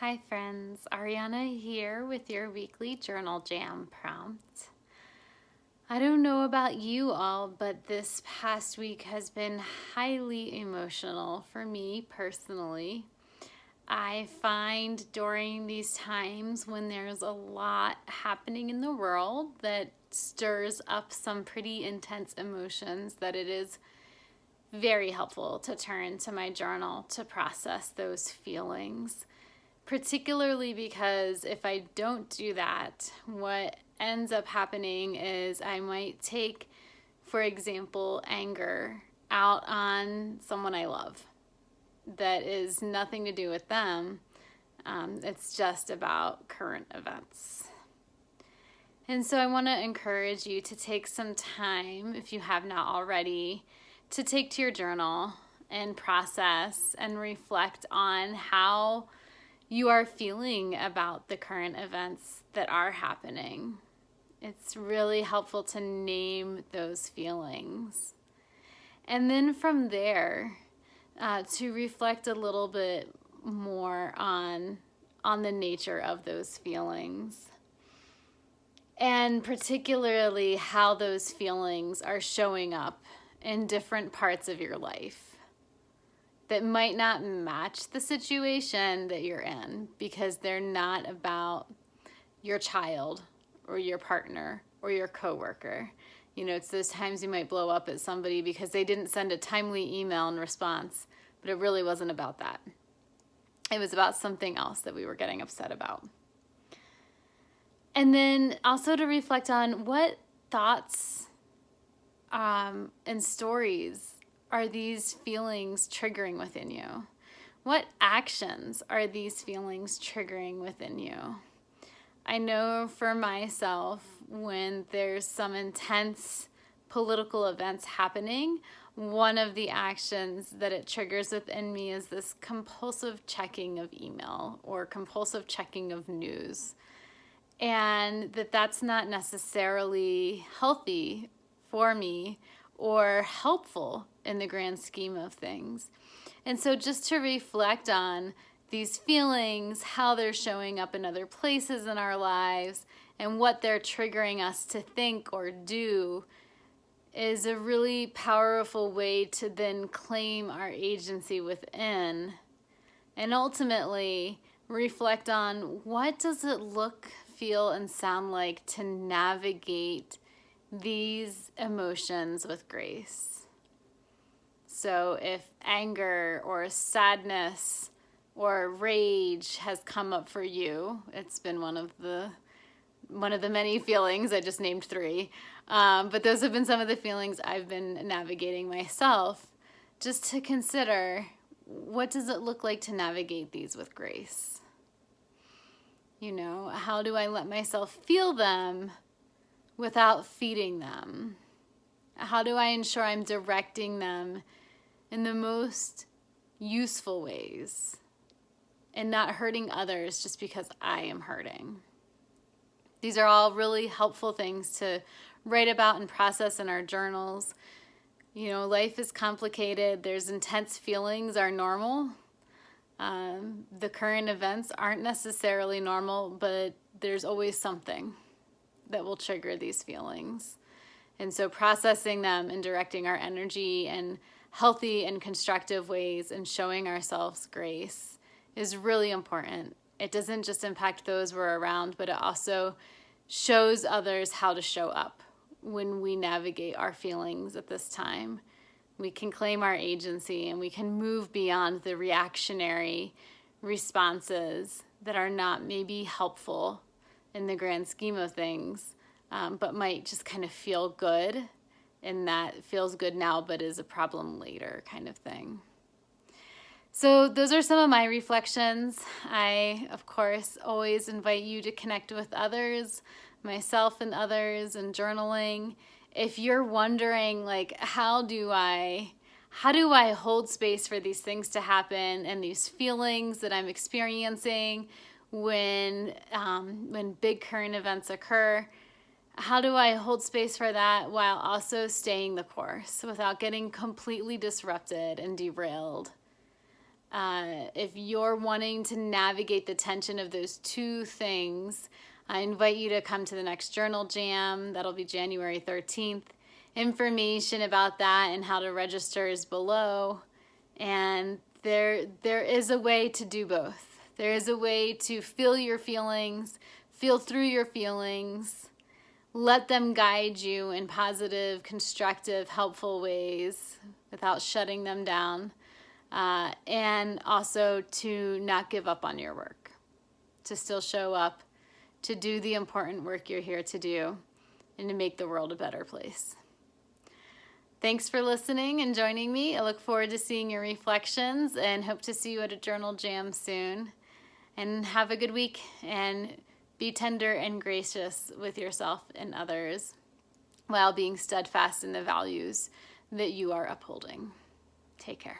Hi friends, Ariana here with your weekly journal jam prompt. I don't know about you all, but this past week has been highly emotional for me personally. I find during these times when there's a lot happening in the world that stirs up some pretty intense emotions that it is very helpful to turn to my journal to process those feelings. Particularly because if I don't do that, what ends up happening is I might take, for example, anger out on someone I love. That is nothing to do with them. It's just about current events. And so I want to encourage you to take some time, if you have not already, to take to your journal and process and reflect on how you are feeling about the current events that are happening. It's really helpful to name those feelings. And then from there, to reflect a little bit more on the nature of those feelings. And particularly how those feelings are showing up in different parts of your life that might not match the situation that you're in because they're not about your child or your partner or your coworker. You know, it's those times you might blow up at somebody because they didn't send a timely email in response, but it really wasn't about that. It was about something else that we were getting upset about. And then also to reflect on what thoughts and stories are these feelings triggering within you? What actions are these feelings triggering within you? I know for myself, when there's some intense political events happening, one of the actions that it triggers within me is this compulsive checking of email or compulsive checking of news. And that's not necessarily healthy for me or helpful in the grand scheme of things. And so just to reflect on these feelings, how they're showing up in other places in our lives, and what they're triggering us to think or do is a really powerful way to then claim our agency within and ultimately reflect on what does it look, feel, and sound like to navigate these emotions with grace. So if anger or sadness or rage has come up for you, it's been one of the many feelings. I just named 3, but those have been some of the feelings I've been navigating myself. Just to consider, what does it look like to navigate these with grace? You know, how do I let myself feel them without feeding them? How do I ensure I'm directing them in the most useful ways and not hurting others just because I am hurting? These are all really helpful things to write about and process in our journals. You know, life is complicated. There's intense feelings are normal. The current events aren't necessarily normal, but there's always something that will trigger these feelings. And so processing them and directing our energy in healthy and constructive ways and showing ourselves grace is really important. It doesn't just impact those we're around, but it also shows others how to show up when we navigate our feelings at this time. We can claim our agency and we can move beyond the reactionary responses that are not maybe helpful in the grand scheme of things, but might just kind of feel good, and that feels good now but is a problem later kind of thing. So those are some of my reflections. I, of course, always invite you to connect with others, myself and others, and journaling. If you're wondering, like, how do I hold space for these things to happen and these feelings that I'm experiencing when big current events occur? How do I hold space for that while also staying the course without getting completely disrupted and derailed? If you're wanting to navigate the tension of those two things, I invite you to come to the next Journal Jam. That'll be January 13th. Information about that and how to register is below. And there is a way to do both. There is a way to feel your feelings, feel through your feelings, let them guide you in positive, constructive, helpful ways without shutting them down. And also to not give up on your work, to still show up, to do the important work you're here to do, and to make the world a better place. Thanks for listening and joining me. I look forward to seeing your reflections and hope to see you at a Journal Jam soon. And have a good week, and be tender and gracious with yourself and others while being steadfast in the values that you are upholding. Take care.